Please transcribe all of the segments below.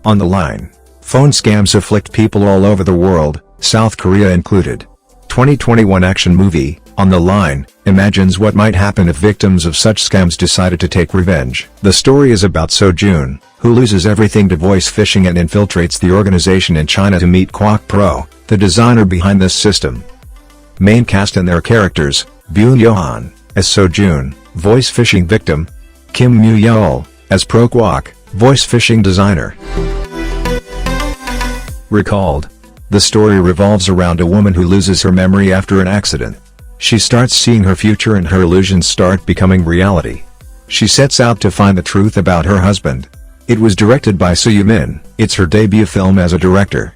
On the line. Phone scams afflict people all over the world, South Korea included. 2021 action movie, On the Line, imagines what might happen if victims of such scams decided to take revenge. The story is about So-jun, who loses everything to voice phishing and infiltrates the organization in China to meet Kwok Pro, the designer behind this system. Main cast and their characters: Byun Yo-han, as So-jun, voice phishing victim; Kim Mu-yeol, as Pro Kwok, voice phishing designer. Recalled. The story revolves around a woman who loses her memory after an accident. She starts seeing her future and her illusions start becoming reality. She sets out to find the truth about her husband. It was directed by Soo-min. It's her debut film as a director.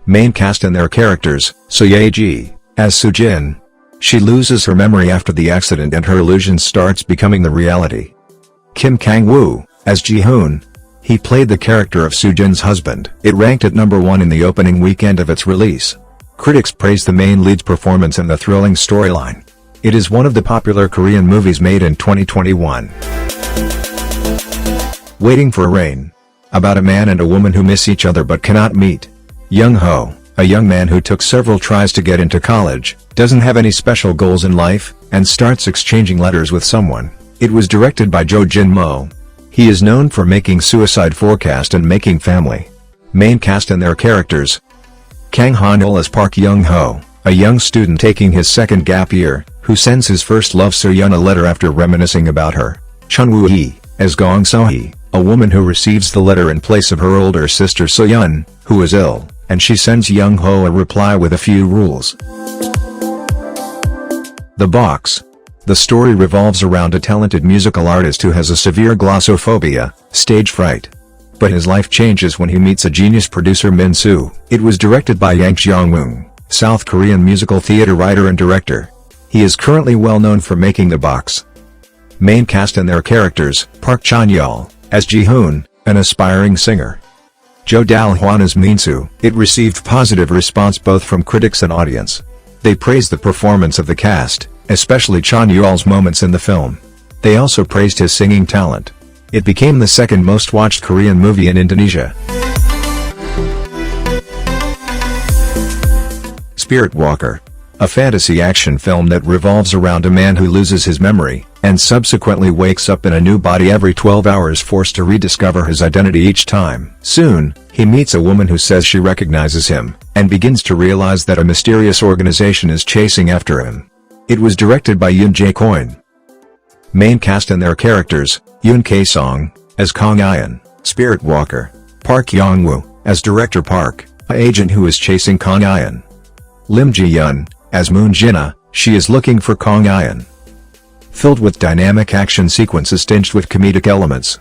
Main cast and their characters: So Ye-ji, as Soo-jin. She loses her memory after the accident and her illusion starts becoming the reality. Kim Kang-woo, as Ji-hoon. He played the character of Soo-jin's husband. It ranked at number 1 in the opening weekend of its release. Critics praised the main lead's performance and the thrilling storyline. It is one of the popular Korean movies made in 2021. Waiting for Rain. About a man and a woman who miss each other but cannot meet. Young-ho, a young man who took several tries to get into college, doesn't have any special goals in life, and starts exchanging letters with someone. It was directed by Jo Jin-mo. He is known for making Suicide Forecast and Making Family. Main cast and their characters: Kang-hoon as Park Young-ho, a young student taking his second gap year, who sends his first love So-yeon a letter after reminiscing about her. Chun-woo-hee, as Gong So-hee, a woman who receives the letter in place of her older sister So-yeon, who is ill, and she sends Young-ho a reply with a few rules. The Box. The story revolves around a talented musical artist who has a severe glossophobia, stage fright. But his life changes when he meets a genius producer, Man-soo. It was directed by Yang Jeong-min, South Korean musical theater writer and director. He is currently well known for making The Box. Main cast and their characters: Park Chan-yeol, as Ji-hoon, an aspiring singer. Jo Dal-hwan as Man-soo. It received positive response both from critics and audience. They praised the performance of the cast, especially Chan-yeol's moments in the film. They also praised his singing talent. It became the second most watched Korean movie in Indonesia. Spiritwalker. A fantasy action film that revolves around a man who loses his memory, and subsequently wakes up in a new body every 12 hours, forced to rediscover his identity each time. Soon, he meets a woman who says she recognizes him, and begins to realize that a mysterious organization is chasing after him. It was directed by Yoon-seok. Main cast and their characters: Yoon-ki, as Kong Ian, Spiritwalker; Park Young-woo, as Director Park, an agent who is chasing Kong Ian; Lim Ji-yeon, as Moon Jin-ah, she is looking for Kong Ian. Filled with dynamic action sequences tinged with comedic elements,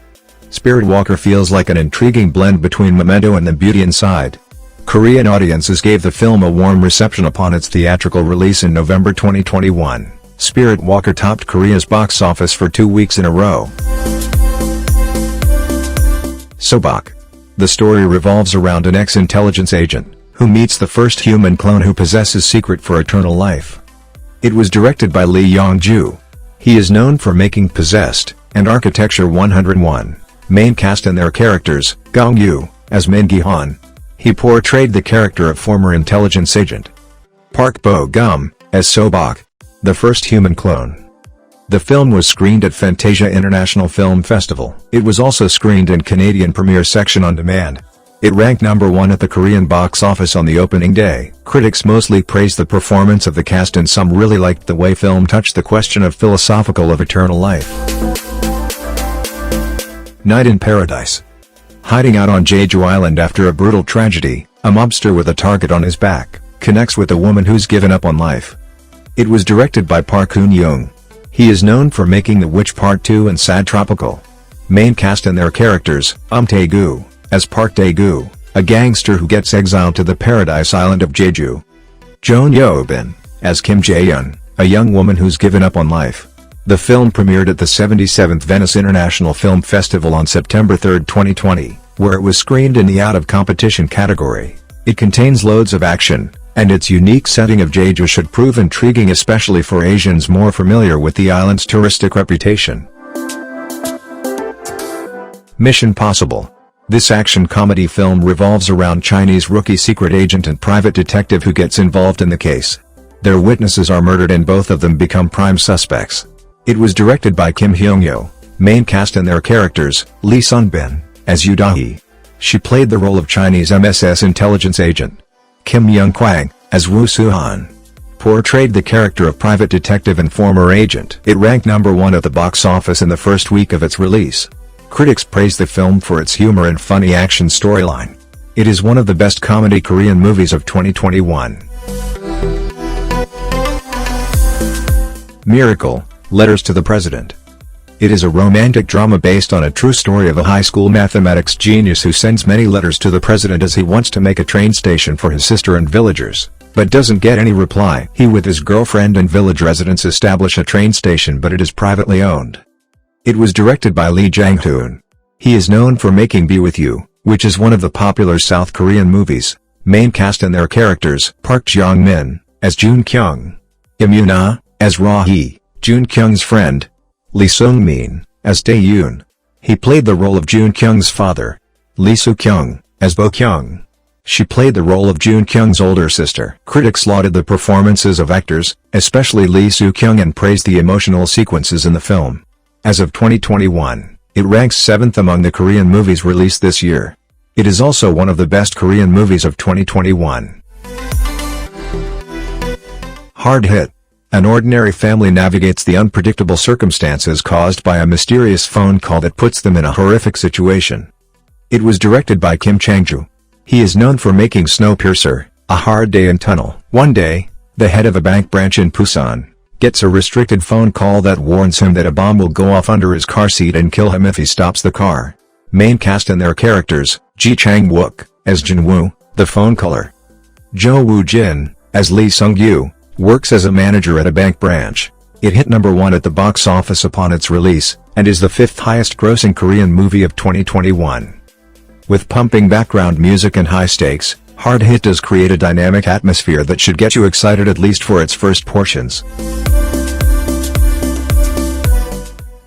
Spiritwalker feels like an intriguing blend between Memento and The Beauty Inside. Korean audiences gave the film a warm reception upon its theatrical release in November 2021. Spiritwalker topped Korea's box office for 2 weeks in a row. Sobak. The story revolves around an ex-intelligence agent, who meets the first human clone who possesses secret for eternal life. It was directed by Lee Yong-ju. He is known for making Possessed, and Architecture 101. Main cast and their characters: Gong-yu, as Min Gi-han. He portrayed the character of former intelligence agent. Park Bo-gum, as Sobak, the first human clone. The film was screened at Fantasia International Film Festival. It was also screened in Canadian Premiere Section on Demand. It ranked number 1 at the Korean box office on the opening day. Critics mostly praised the performance of the cast, and some really liked the way film touched the question of philosophical of eternal life. Night in Paradise. Hiding out on Jeju Island after a brutal tragedy, a mobster with a target on his back connects with a woman who's given up on life. It was directed by Park Hoon-young. He is known for making The Witch Part 2 and Sad Tropical. Main cast and their characters: Tae-gu, as Park Tae-gu, a gangster who gets exiled to the paradise island of Jeju. Joon Yo-bin, as Kim Jae-yeon, a young woman who's given up on life. The film premiered at the 77th Venice International Film Festival on September 3, 2020, where it was screened in the out-of-competition category. It contains loads of action, and its unique setting of Jeju should prove intriguing, especially for Asians more familiar with the island's touristic reputation. Mission Possible. This action comedy film revolves around Chinese rookie secret agent and private detective who gets involved in the case. Their witnesses are murdered and both of them become prime suspects. It was directed by Kim Hyung-yo. Main cast and their characters: Lee Sun-bin as Yoon-ah. She played the role of Chinese MSS intelligence agent. Kim Young-kwang as Woo Soo-han portrayed the character of private detective and former agent. It ranked #1 at the box office in the first week of its release. Critics praised the film for its humor and funny action storyline. It is one of the best comedy Korean movies of 2021. Miracle: Letters to the President. It is a romantic drama based on a true story of a high school mathematics genius who sends many letters to the president as he wants to make a train station for his sister and villagers, but doesn't get any reply. He with his girlfriend and village residents establish a train station, but it is privately owned. It was directed by Lee Jang-hoon. He is known for making Be With You, which is one of the popular South Korean movies. Main cast and their characters: Park Jeong-min as Joon-kyung, Yoon-ah as Ra-hee, Joon-kyung's friend, Lee Seung-min as Tae-yoon. He played the role of Joon-kyung's father. Lee Soo-kyung as Bo-kyung. She played the role of Joon-kyung's older sister. Critics lauded the performances of actors, especially Lee Soo-kyung, and praised the emotional sequences in the film. As of 2021, it ranks 7th among the Korean movies released this year. It is also one of the best Korean movies of 2021. Hard Hit. An ordinary family navigates the unpredictable circumstances caused by a mysterious phone call that puts them in a horrific situation. It was directed by Kim Chang-ju. He is known for making Snowpiercer, A Hard Day in Tunnel. One day, the head of a bank branch in Busan gets a restricted phone call that warns him that a bomb will go off under his car seat and kill him if he stops the car. Main cast and their characters: Ji Chang-wook as Jin-woo, the phone caller. Jo Woo-jin as Lee Seung-kyu works as a manager at a bank branch. It hit #1 at the box office upon its release, and is the 5th highest grossing Korean movie of 2021. With pumping background music and high stakes, Hard Hit does create a dynamic atmosphere that should get you excited at least for its first portions.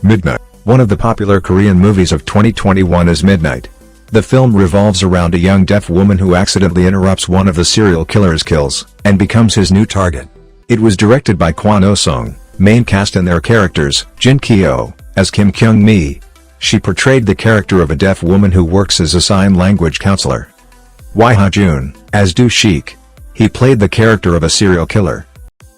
Midnight. One of the popular Korean movies of 2021 is Midnight. The film revolves around a young deaf woman who accidentally interrupts one of the serial killer's kills, and becomes his new target. It was directed by Kwon Oh-sung. Main cast and their characters: Jin Ki-oh as Kim Kyung-mi. She portrayed the character of a deaf woman who works as a sign language counselor. Ha-Joon as Do Shik. He played the character of a serial killer.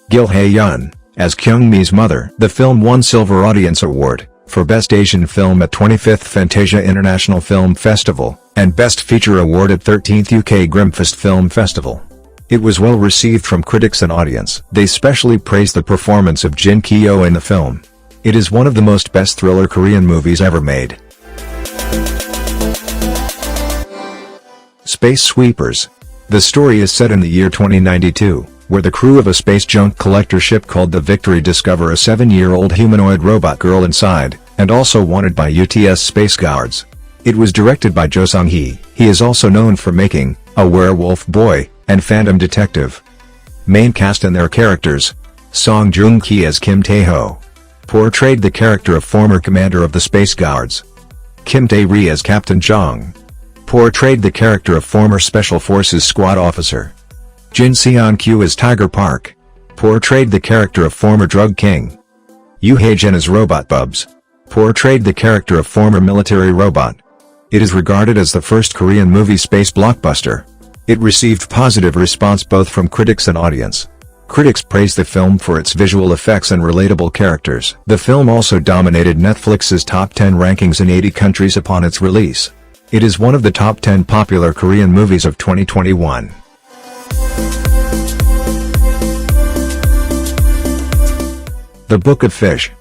Gil Hae-yeon as Kyung-mi's mother. The film won Silver Audience Award for Best Asian Film at 25th Fantasia International Film Festival, and Best Feature Award at 13th UK Grimfest Film Festival. It was well received from critics and audience. They specially praised the performance of Jin Ki-oh in the film. It is one of the most best thriller Korean movies ever made. Space Sweepers. The story is set in the year 2092, where the crew of a space junk collector ship called the Victory discover a 7-year-old humanoid robot girl inside, and also wanted by UTS space guards. It was directed by Jo Sung-hee. He is also known for making A Werewolf Boy and Phantom Detective. Main cast and their characters: Song Joong-ki as Kim Tae-ho portrayed the character of former commander of the space guards. Kim Tae-ri as Captain Jong portrayed the character of former Special Forces squad officer. Jin Seon-kyu as Tiger Park portrayed the character of former drug king. Yoo Hae-jin as Robot Bubs portrayed the character of former military robot. It is regarded as the first Korean movie space blockbuster. It received positive response both from critics and audience. Critics praised the film for its visual effects and relatable characters. The film also dominated Netflix's top 10 rankings in 80 countries upon its release. It is one of the top 10 popular Korean movies of 2021. The Book of Fish.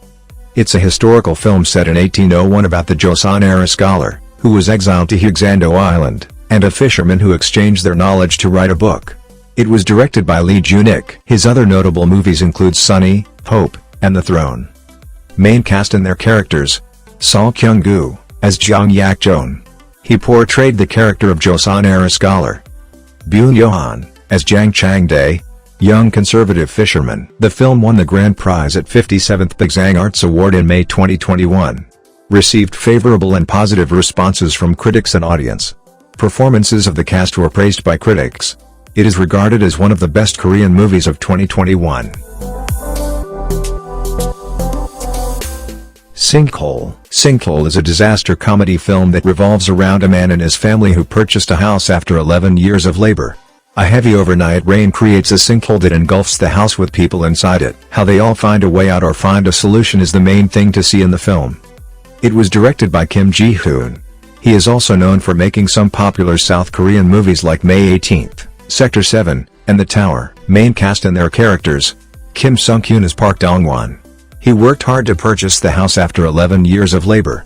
It's a historical film set in 1801 about the Joseon-era scholar, who was exiled to Hyugsando Island, and a fisherman who exchanged their knowledge to write a book. It was directed by Lee Joon-ik. His other notable movies include Sunny, Hope, and The Throne. Main cast and their characters: Seo Kyung-gu as Jong Yak-joon. He portrayed the character of Joseon-era scholar. Byun Yo-han as Jang Chang-dae, young conservative fisherman. The film won the grand prize at 57th Baeksang Arts Award in May 2021. Received favorable and positive responses from critics and audience. Performances of the cast were praised by critics. It is regarded as one of the best Korean movies of 2021. Sinkhole. Sinkhole is a disaster comedy film that revolves around a man and his family who purchased a house after 11 years of labor. A heavy overnight rain creates a sinkhole that engulfs the house with people inside it. How they all find a way out or find a solution is the main thing to see in the film. It was directed by Kim Ji-hoon. He is also known for making some popular South Korean movies like May 18th, Sector 7, and The Tower. Main cast and their characters. Kim Sung-kyun as Park Dong-won. He worked hard to purchase the house after 11 years of labor.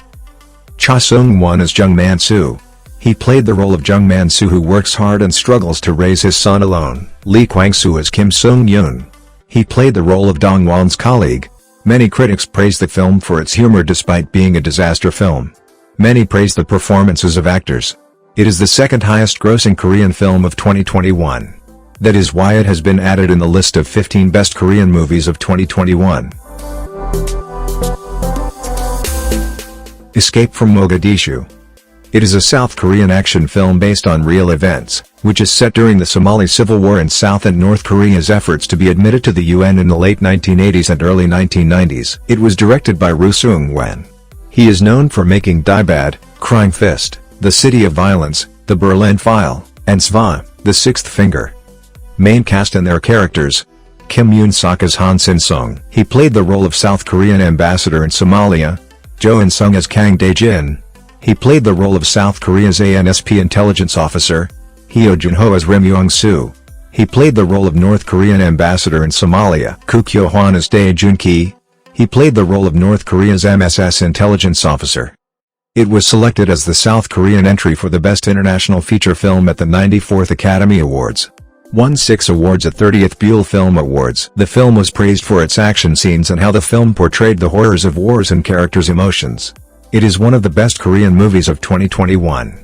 Cha Seung-won as Jung Man-soo. He played the role of Jung Man-soo who works hard and struggles to raise his son alone. Lee Kwang-soo as Kim Sung-yoon. He played the role of Dong-won's colleague. Many critics praised the film for its humor despite being a disaster film. Many praised the performances of actors. It is the second highest grossing Korean film of 2021. That is why it has been added in the list of 15 best Korean movies of 2021. Escape from Mogadishu. It is a South Korean action film based on real events, which is set during the Somali Civil War in South and North Korea's efforts to be admitted to the UN in the late 1980s and early 1990s. It was directed by Seung-won. He is known for making Die Bad, Crying Fist, The City of Violence, The Berlin File, and Sva, The Sixth Finger. Main cast and their characters. Kim Yoon-seok as Han Shin-sung. He played the role of South Korean ambassador in Somalia. Jo In-sung as Kang Dae-jin. He played the role of South Korea's ANSP intelligence officer. Ha-Joon as Rim Young-soo. He played the role of North Korean ambassador in Somalia. Koo Kyo-hwan as Dae Joong-ki. He played the role of North Korea's MSS intelligence officer. It was selected as the South Korean entry for the Best International Feature Film at the 94th Academy Awards. Won 6 awards at 30th Buell Film Awards. The film was praised for its action scenes and how the film portrayed the horrors of wars and characters' emotions. It is one of the best Korean movies of 2021.